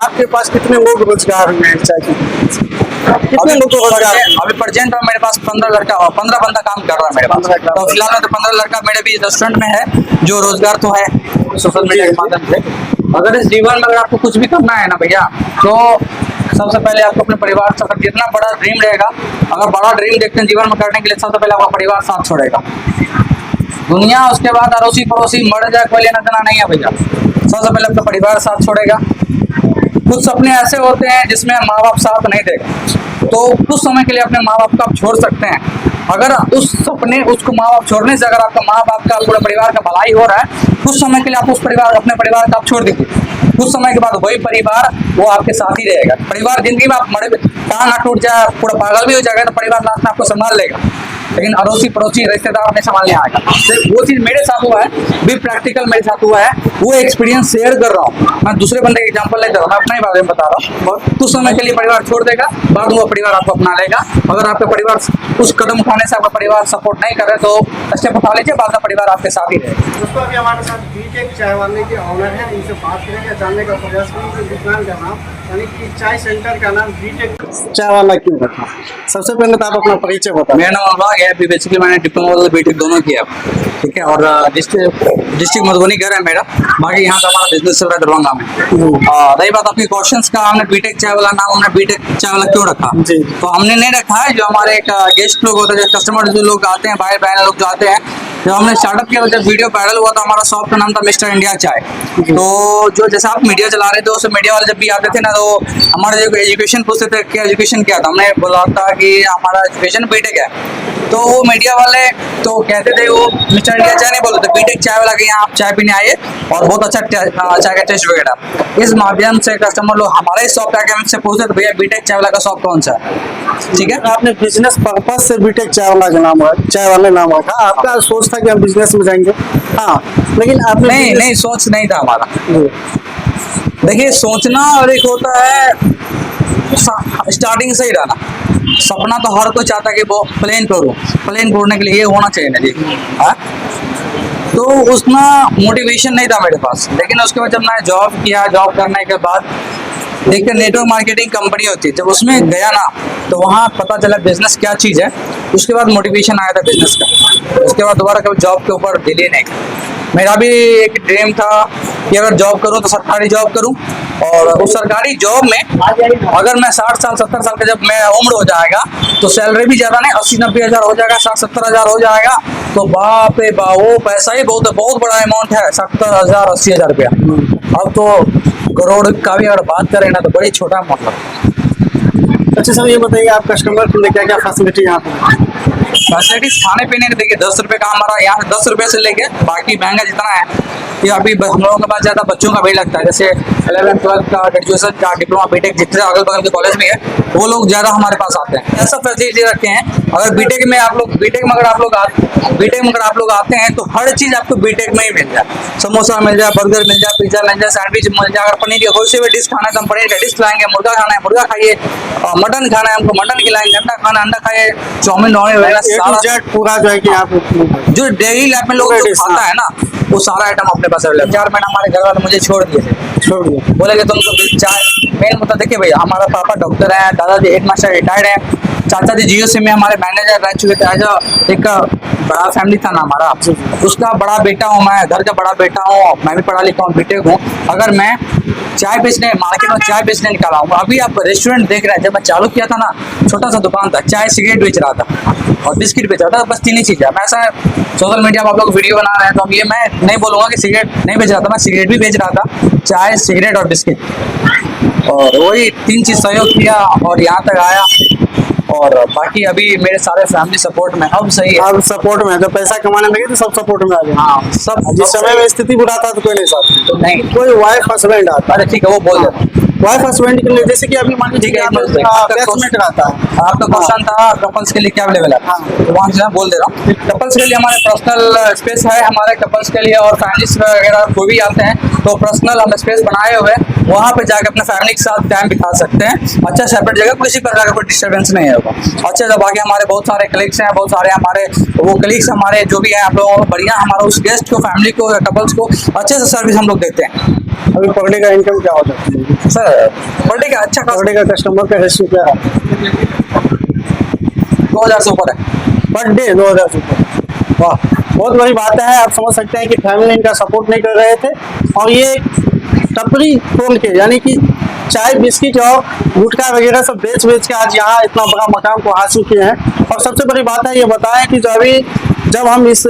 आपके पास कितने लोग रोजगार में चाय की? कितने लोग को रोजगार? अभी प्रेजेंट में मेरे पास 15 बंदा काम कर रहा है मेरे पास। 15 तो फिलहाल में तो 15 लड़का मेरे भी रेस्टोरेंट में है, जो रोजगार तो है सोशल मीडिया के माध्यम से। अगर इस जीवन में अगर आपको कुछ भी करना है ना भैया, तो सबसे पहले आपको अपने परिवार से, अगर जितना बड़ा ड्रीम रहेगा, अगर बड़ा ड्रीम देखते हैं जीवन में करने के लिए, सबसे पहले आपका परिवार साथ छोड़ेगा। दुनिया उसके बाद अड़ोसी पड़ोसी मर जाए कोई लेना देना नहीं है भैया, सबसे पहले अपना परिवार साथ छोड़ेगा। कुछ सपने ऐसे होते हैं जिसमें माँ बाप साथ नहीं देगा, तो कुछ समय के लिए अपने माँ बाप को आप छोड़ सकते हैं। अगर उस सपने उसको माँ बाप छोड़ने से अगर आपका माँ बाप का पूरे परिवार का भलाई हो रहा है, कुछ समय के लिए आप उस परिवार अपने परिवार का आप छोड़ दीजिए। कुछ समय के बाद वही परिवार वो आपके साथ ही रहेगा। परिवार जिंदगी में आप मरे टांग ना टूट जाए, पूरा पागल भी हो जाएगा, तो परिवार लास्ट में आपको संभाल लेगा, लेकिन अड़ोसी पड़ोसी रिश्तेदार नहीं संभालने आएगा। तो वो चीज मेरे साथ हुआ है, भी प्रैक्टिकल मेरे साथ हुआ है, वो एक्सपीरियंस शेयर कर रहा हूँ मैं। दूसरे बंदे का एग्जांपल नहीं दे रहा, मैं अपने ही बारे में बता रहा हूँ। कुछ समय के लिए परिवार छोड़ देगा, बाद में वो परिवार आपको अपना लेगा। अगर आपका परिवार उस कदम उठाने से आपका परिवार सपोर्ट नहीं करे, तो स्टेप उठा लीजिए, बाद में परिवार आपके साथ ही रहेगा। दोस्तों अभी हमारे साथ बीटेक चाय वाले के ऑनर हैं, इनसे बात करेंगे, जानने का प्रयास करेंगे दुकान का नाम, यानी कि चाय सेंटर का नाम बीटेक चाय वाला क्यों रखा। सबसे पहले तो आप अपना परिचय बताओ। मेरा नाम अनुराग है, बेसिकली मैंने डिप्लोमा और बीटेक दोनों किया, ठीक है, और डिस्ट्रिक्ट मधुबनी घर है मेरा। बाकी यहाँ का हमारा बिजनेस चल रहा है दरभंगा में। रही बात आपकी क्वेश्चंस का, हमने बीटेक चाय वाला नाम हमने बीटेक चाय वाला क्यों रखा, तो हमने नहीं रखा है, जो हमारे एक गेस्ट लोग होते हैं, जो कस्टमर जो लोग आते हैं, भाई बहन लोग जो आते हैं, जब हमने स्टार्टअप किया, जब वीडियो वायरल हुआ था, हमारा शॉप का नाम था मिस्टर इंडिया चाय। तो जो जैसे आप मीडिया चला रहे थे, उस मीडिया वाले जब भी आते थे ना, तो हमारे जो एजुकेशन पूछते थे क्या एजुकेशन क्या था, हमने बोला था कि हमारा एजुकेशन बीटेक है। तो वो मीडिया वाले तो कहते थे वो मिस्टर इंडिया चाय नहीं बोलते थे, बीटेक चाय वाला के यहाँ आप चाय पीने आइए और बहुत अच्छा चाय का टेस्ट वगैरह। इस माध्यम से कस्टमर लोग हमारे शॉप पे आके हमसे पूछते थे भैया बीटेक चाय वाला का शॉप कौन सा है, ठीक है। आपने बिजनेस पर्पज से बीटेक चाय वाला का नाम चाय वाले नाम रखा, आपका सोच था कि हम बिजनेस में जाएंगे, हाँ, लेकिन आपने नहीं सोच नहीं था हमारा। देखिए सोचना और एक होता है स्टार्टिंग से ही रहना। सपना तो हर कोई चाहता है कि वो प्लेन तोड़ने के लिए ये होना चाहिए ना जी, हाँ? तो उतना मोटिवेशन नहीं था मेरे पास। लेकिन उसके बाद जब मैं जॉब किया, जॉब करने के बाद देखिए नेटवर्क मार्केटिंग कंपनी होती है, जब उसमें गया ना, तो वहाँ पता चला बिजनेस क्या चीज़ है। उसके बाद मोटिवेशन आया था बिजनेस का। उसके बाद दोबारा कभी जॉब के ऊपर दिल ही नहीं। मेरा भी एक ड्रीम था कि अगर जॉब करूं तो सरकारी जॉब करूं, और उस सरकारी जॉब में अगर मैं 60 साल 70 साल का जब मैं उम्र हो जाएगा, तो सैलरी भी ज़्यादा नहीं 80-90 हज़ार हो जाएगा, 60-70 हज़ार हो जाएगा, तो बाप रे बाप वो पैसा ही बहुत बड़ा अमाउंट है, 70 हज़ार 80 हज़ार रुपया। अब तो करोड़ का भी अगर बात करें ना, तो बड़ी छोटा अमाउंट है। अच्छा सर, ये बताइए आप कस्टमर के लिए क्या क्या फैसिलिटी यहाँ पे? फैसिलिटीज खाने पीने के देखिए 10 रुपये का हमारा यहाँ 10 रुपये से लेके बाकी महंगा जितना है, कि अभी हम लोगों के पास ज़्यादा बच्चों का भी लगता है, जैसे 11th 12th का, ग्रेजुएशन का, डिप्लोमा बीटेक जितने अगल बगल के कॉलेज में है, वो लोग ज़्यादा हमारे पास आते हैं। ऐसा फैसिलिटी रखे हैं। अगर बीटेक में आप लोग आते हैं, तो हर चीज़ आपको बीटेक में ही मिल जाए। समोसा मिल जाए, बर्गर मिल जाए, पिज्जा मिल जाए, सैंडविच मिल जाए। अगर पनीर की कोई सी भी डिश खाना है तो हम पनीर का डिश खिलाएंगे, मुर्गा खाना है मुर्गा खाइए, मटन खाना है हमको मटन खिलाएंगे, अंडा खाना अंडा खाइए, चाउमीन वगैरह सारा पूरा जो है कि आप जो डेली लाइफ में लोग खाता है ना, वो सारा आइटम अपने पास अवेलेबल। 4 महीना हमारे घर वाले मुझे छोड़ दिए, बोले कि तुमको चाय मेन मुद्दा। देखिए भैया, हमारा पापा डॉक्टर है, दादाजी हेडमास्टर रिटायर्ड है, चाचा जी जियो में हमारे मैनेजर रह चुके थे। एक बड़ा फैमिली था ना हमारा, उसका बड़ा बेटा हूँ मैं, घर का बड़ा बेटा हूँ, मैं भी पढ़ा लिखा हूँ, बीटेक हूँ। अगर मैं चाय बेचने मार्केट में चाय बेचने निकाला हूँ, अभी आप रेस्टोरेंट देख रहे हैं, जब मैं चालू किया था ना, छोटा सा दुकान था, चाय सिगरेट बेच रहा था और बिस्किट बेच रहा था, बस 3 ही चीज़ है। मैं ऐसा सोशल मीडिया में आप लोग वीडियो बना रहे हैं, तो अब ये मैं नहीं बोलूँगा कि सिगरेट नहीं बेच रहा था, मैं सिगरेट भी बेच रहा था, चाय सिगरेट और बिस्किट, और वही 3 चीज़ सहयोग किया और यहाँ तक आया। और बाकी अभी मेरे सारे फैमिली सपोर्ट में, अब सही है, अब सपोर्ट में। जब पैसा कमाने लगे तो सब सपोर्ट में आ गए। हाँ सब। जिस समय में स्थिति बुरा था तो कोई नहीं साथ, तो नहीं कोई वाइफ हस्बैंड आता। अरे ठीक है, वो बोल देता। वाइफ हस्बैंड के लिए जैसे कि अभी मान लीजिए बैचमेट रहता है, आपका क्वेश्चन था कपल्स के लिए क्या अवेलेबल है, तो वहाँ से मैं बोल दे रहा हूँ। कपल्स के लिए हमारे पर्सनल स्पेस है हमारे कपल्स के लिए, और फैमिलीज वगैरह कोई भी आते हैं तो पर्सनल हम स्पेस बनाए हुए हैं, वहाँ पे जाकर अपने फैमिली के साथ टाइम बिता सकते हैं। अच्छा सेपरेट जगह, किसी प्रकार का कोई डिस्टर्बेंस नहीं होगा। अच्छा, जब बाकी हमारे बहुत सारे कलीग्स हैं, बहुत सारे हमारे वो कलीग्स हमारे जो भी हैं, आप लोगों को बढ़िया हमारा उस गेस्ट को, फैमिली को, कपल्स को अच्छे से सर्विस हम लोग देते हैं। अभी पर डे का इनकम क्या हो जाता है सर? पर डे का अच्छा खासा पर डे का कस्टमर का रेशियो क्या है? 2000 से ऊपर है। पर डे 2000 रुपये। वाह, बहुत बड़ी बात है। आप समझ सकते हैं कि फैमिली इनका सपोर्ट नहीं कर रहे थे और ये टपरी खोल के यानी कि चाय बिस्किट और गुटखा वगैरह सब बेच बेच के आज यहाँ इतना बड़ा मकाम को हासिल किए हैं। और सबसे बड़ी बात है ये बताएं कि जब हम इस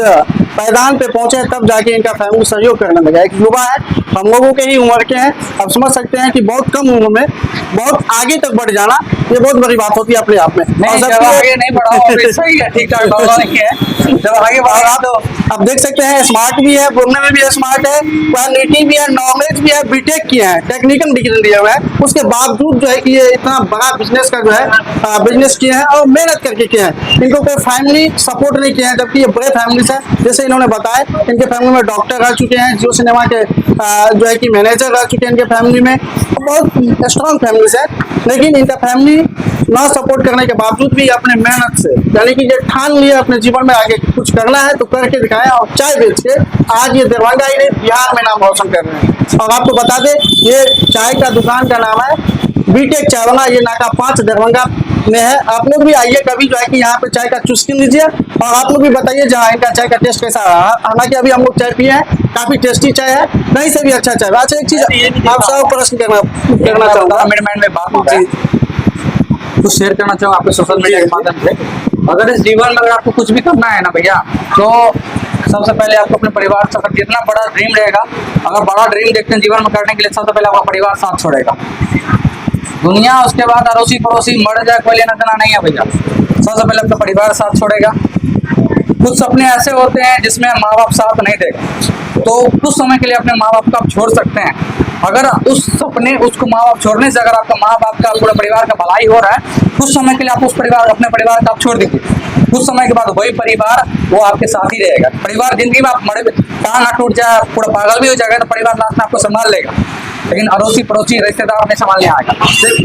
पायदान पे पहुंचे तब जाके इनका फैमिली सहयोग करने लगा। एक युवा है, हम लोगों के ही उम्र के हैं। आप समझ सकते हैं कि बहुत कम उम्र में बहुत आगे तक बढ़ जाना ये बहुत बड़ी बात होती है अपने आप में। नहीं, और जब सबके- आगे नहीं बढ़ा अभी सही है, ठीक ठाक बढ़ा नहीं है। जब आगे और बढ़ा आप तो आप देख सकते हैं स्मार्ट भी है, बोलने में भी स्मार्ट है, क्वालिटी भी है, नॉलेज भी है, बीटेक किए हैं, टेक्निकल डिग्री लिया हुआ है। उसके बावजूद जो है कि ये इतना बड़ा बिजनेस का जो है बिजनेस किए हैं और मेहनत करके किए हैं। इनको कोई फैमिली सपोर्ट नहीं किया है, जबकि ये बड़े फैमिली से जैसे इन्होंने बताया इनके फैमिली में डॉक्टर रह चुके हैं, जियो सिनेमा के जो है कि मैनेजर रह चुके हैं इनके फैमिली में। बहुत स्ट्रॉन्ग फैमिली से, लेकिन इनका फैमिली ना सपोर्ट करने के बावजूद भी अपने मेहनत से यानी कि ये ठान लिया अपने जीवन में आगे कुछ करना है तो करके दिखाया और चाय बेच के आज ये दरभंगा ही नहीं बिहार में नाम रोशन कर रहे हैं। और आपको बता दें ये चाय का दुकान का नाम है बीटेक चाय वाला, ये नाका 5 दरभंगा में है। आप लोग भी आइए कभी जो है कि यहाँ पे चाय का चुस्की लीजिए और आप लोग भी बताइए जहाँ इनका चाय का टेस्ट कैसा रहा। हालांकि अभी हम लोग चाय पिए हैं, काफी टेस्टी चाय है, नहीं से भी अच्छा चाय है। अच्छा एक चीज आप सब प्रश्न करना चाहूंगा। मेरे माइंड में बात होता है कुछ शेयर करना चाहूंगा आपके सोशल मीडिया के माध्यम से। अगर इस जीवन में अगर आपको कुछ भी करना है ना भैया, तो सबसे पहले आपको अपने परिवार से, अगर जितना बड़ा ड्रीम रहेगा, अगर बड़ा ड्रीम देखते हैं जीवन में करने के लिए, सबसे पहले आपका परिवार साथ छोड़ेगा। दुनिया उसके बाद अड़ोसी पड़ोसी मर जाए कोई लेना देना नहीं है भैया। सबसे पहले अपना परिवार साथ छोड़ेगा। कुछ सपने ऐसे होते हैं जिसमें माँ बाप साथ नहीं देगा, तो कुछ समय के लिए अपने माँ बाप को आप छोड़ सकते हैं। अगर उस सपने उसको माँ बाप छोड़ने से अगर आपका माँ बाप का पूरे परिवार का भलाई हो रहा है, कुछ समय के लिए आप अपने परिवार का आप छोड़ दीजिए। कुछ समय के बाद वही परिवार वो आपके साथ ही रहेगा। परिवार जिंदगी में आप मरे टांग ना टूट जाए, पूरा पागल भी हो जाएगा, तो परिवार लास्ट में आपको संभाल लेगा, लेकिन अड़ोसी पड़ोसी रिश्तेदार नहीं संभालने आएगा।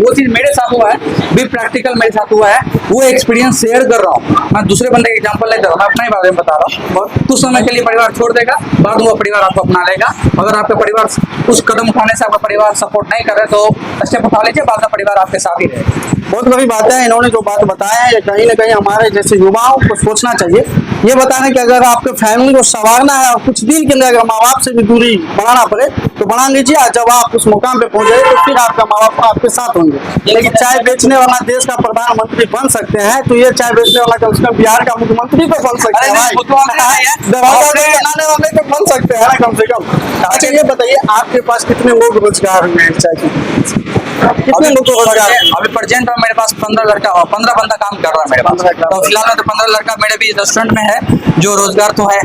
वो चीज मेरे साथ हुआ है, भी प्रैक्टिकल मेरे साथ हुआ है, वो एक्सपीरियंस शेयर कर रहा हूँ। मैं दूसरे बंदे का एग्जांपल नहीं दे रहा हूँ, मैं अपने ही बारे में बता रहा हूँ। कुछ समय के लिए परिवार छोड़ देगा, बाद में वो परिवार आपको अपना लेगा। अगर आपका परिवार उस कदम उठाने से आपका परिवार सपोर्ट नहीं करे तो स्टेप उठा लीजिए, बाद में परिवार आपके साथ ही रहेगा। बहुत बड़ी बात है इन्होंने जो बात बताया है, कहीं ना कहीं हमारे जैसे युवाओं को सोचना चाहिए। ये बताना कि अगर आपके फैमिली को संवारना है और कुछ दिन के लिए अगर माँ बाप से भी दूरी बनाना पड़े तो बना लीजिए। और जब आप उस मुकाम पे पहुंचे तो फिर आपका माँ बाप आपके साथ होंगे। लेकिन चाय बेचने वाला देश का प्रधानमंत्री बन सकते हैं तो ये चाय बेचने वाला कम से कम बिहार का मुख्यमंत्री तो बन सकते हैं भाई। दरवाजा पे बनाने वाले तो बन सकते हैं ना कम से कम। अच्छा ये बताइए आपके पास कितने लोग रोजगार में चाय की, कितने लोग को रोजगार? अभी प्रेजेंट में मेरे पास 15 बंदा काम कर रहा है मेरे पास। तो फिलहाल में तो 15 लड़का मेरे भी रेस्टोरेंट में है, जो रोजगार तो है।